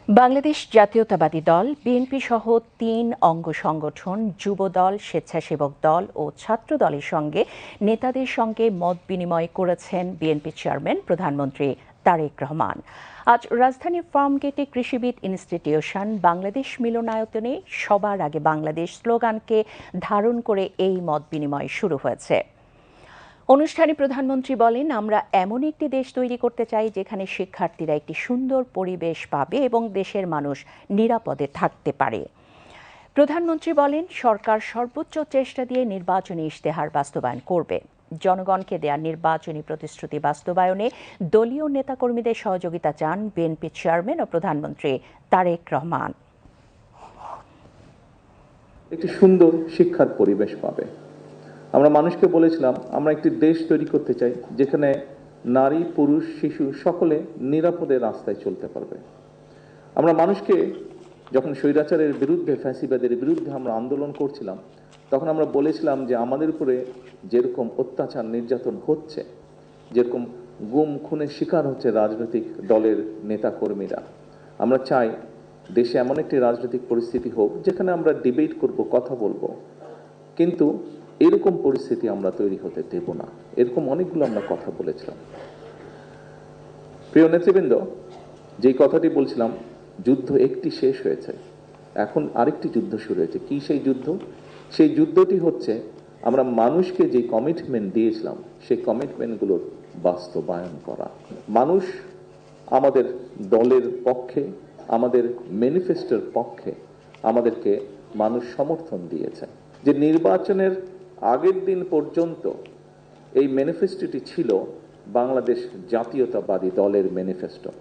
বাংলাদেশ জাতীয়তাবাদী দল বিএনপি সহ ৩ অঙ্গ সংগঠন, যুবদল, স্বেচ্ছাসেবক দল ও ছাত্র দলের সঙ্গে নেতাদের সঙ্গে মত বিনিময় করেছেন বিএনপি চেয়ারম্যান প্রধানমন্ত্রী তারেক রহমান। আজ রাজধানীর ফার্মগেটে কৃষিবিদ ইনস্টিটিউশন বাংলাদেশ মিলনায়তনে সবার আগে বাংলাদেশ স্লোগানকে ধারণ করে এই মত বিনিময় শুরু হয়েছে। অনুষ্ঠানে প্রধানমন্ত্রী বলেন, আমরা এমন একটি দেশ তৈরি করতে চাই যেখানে শিক্ষার্থীরা একটি সুন্দর পরিবেশ পাবে এবং দেশের মানুষ নিরাপদে থাকতে পারে। প্রধানমন্ত্রী বলেন, সরকার সর্বোচ্চ চেষ্টা দিয়ে নির্বাচনী ইশতেহার বাস্তবায়ন করবে। জনগণকে দেয়া নির্বাচনী প্রতিশ্রুতি বাস্তবায়নে দলীয় নেতাকর্মীদের সহযোগিতা চান বিএনপি চেয়ারম্যান ও প্রধানমন্ত্রী তারেক রহমান। একটি সুন্দর শিক্ষার পরিবেশ পাবে। আমরা মানুষকে বলেছিলাম আমরা একটি দেশ তৈরি করতে চাই যেখানে নারী, পুরুষ, শিশু সকলে নিরাপদে রাস্তায় চলতে পারবে। আমরা মানুষকে যখন স্বৈরাচারের বিরুদ্ধে, ফ্যাসিবাদের বিরুদ্ধে আমরা আন্দোলন করছিলাম, তখন আমরা বলেছিলাম যে আমাদের উপরে যেরকম অত্যাচার নির্যাতন হচ্ছে, যেরকম গুম খুনের শিকার হচ্ছে রাজনৈতিক দলের নেতাকর্মীরা, আমরা চাই দেশে এমন একটি রাজনৈতিক পরিস্থিতি হোক যেখানে আমরা ডিবেট করব, কথা বলবো, কিন্তু এরকম পরিস্থিতি আমরা তৈরি হতে দেব না। এরকম অনেকগুলো আমরা কথা বলেছিলাম। প্রিয় নেতৃবৃন্দ, যেই কথাটি বলছিলাম, যুদ্ধ একটি শেষ হয়েছে, এখন আরেকটি যুদ্ধ শুরু হয়েছে। কি সেই যুদ্ধ? সেই যুদ্ধটি হচ্ছে আমরা মানুষকে যে কমিটমেন্ট দিয়েছিলাম সেই কমিটমেন্টগুলোর বাস্তবায়ন করা। মানুষ আমাদের দলের পক্ষে, আমাদের ম্যানিফেস্টোর পক্ষে আমাদেরকে মানুষ সমর্থন দিয়েছে। যে নির্বাচনের আগের দিন পর্যন্ত এই ম্যানিফেস্টোটি ছিল বাংলাদেশ জাতীয়তাবাদী দলের ম্যানিফেস্টো।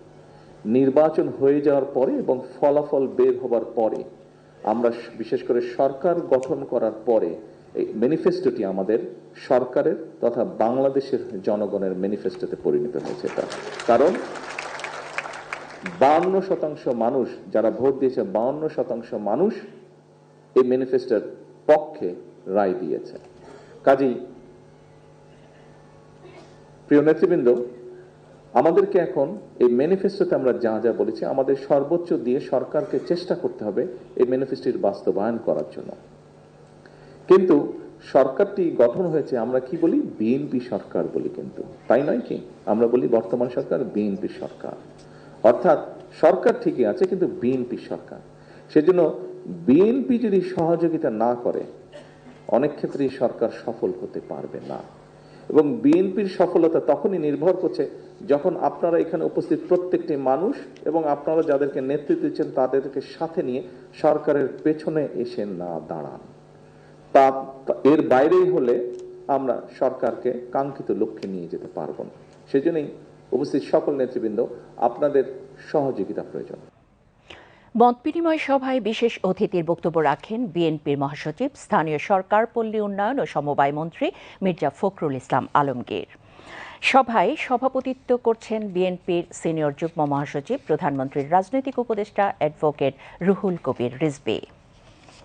নির্বাচন হয়ে যাওয়ার পরে এবং ফলাফল বের হবার পরে, আমরা বিশেষ করে সরকার গঠন করার পরে এই ম্যানিফেস্টোটি আমাদের সরকারের তথা বাংলাদেশের জনগণের ম্যানিফেস্টোতে পরিণত হয়েছে। কারণ 52% মানুষ যারা ভোট দিয়েছে, 52% মানুষ এই ম্যানিফেস্টোর পক্ষে রায় দিয়েছে। কাজেই প্রিয় নেতৃবৃন্দ, আমাদেরকে এখন এই ম্যানিফেস্টোতে আমরা যা যা বলেছি আমাদের সর্বোচ্চ দিয়ে সরকারকে চেষ্টা করতে হবে এই ম্যানিফেস্টোর বাস্তবায়ন করার জন্য। কিন্তু সরকারটি গঠন হয়েছে, আমরা কি বলি, বিএনপি সরকার বলি, কিন্তু তাই নয় কি? আমরা বলি বর্তমান সরকার বিএনপি সরকার, অর্থাৎ সরকার ঠিকই আছে কিন্তু বিএনপি সরকার। সেজন্য বিএনপি যদি সহযোগিতা না করে অনেক ক্ষেত্রেই সরকার সফল হতে পারবে না। এবং বিএনপির সফলতা তখনই নির্ভর করছে যখন আপনারা এখানে উপস্থিত প্রত্যেকটি মানুষ এবং আপনারা যাদেরকে নেতৃত্ব দিচ্ছেন তাদেরকে সাথে নিয়ে সরকারের পেছনে এসে না দাঁড়ান। তা এর বাইরেই হলে আমরা সরকারকে কাঙ্ক্ষিত লক্ষ্যে নিয়ে যেতে পারব না। সেজন্যই উপস্থিত সকল নেতৃবৃন্দ, আপনাদের সহযোগিতা প্রয়োজন। মতবিনিময় সভায় বিশেষ অতিথির বক্তব্য রাখেন বিএনপির মহাসচিব, স্থানীয় সরকার, পল্লী উন্নয়ন ও সমবায় মন্ত্রী মির্জা ফখরুল ইসলাম আলমগীর। সভায় সভাপতিত্ব করছেন বিএনপির সিনিয়র যুগ্ম মহাসচিব, প্রধানমন্ত্রীর রাজনৈতিক উপদেষ্টা অ্যাডভোকেট রুহুল কবির রিজভী।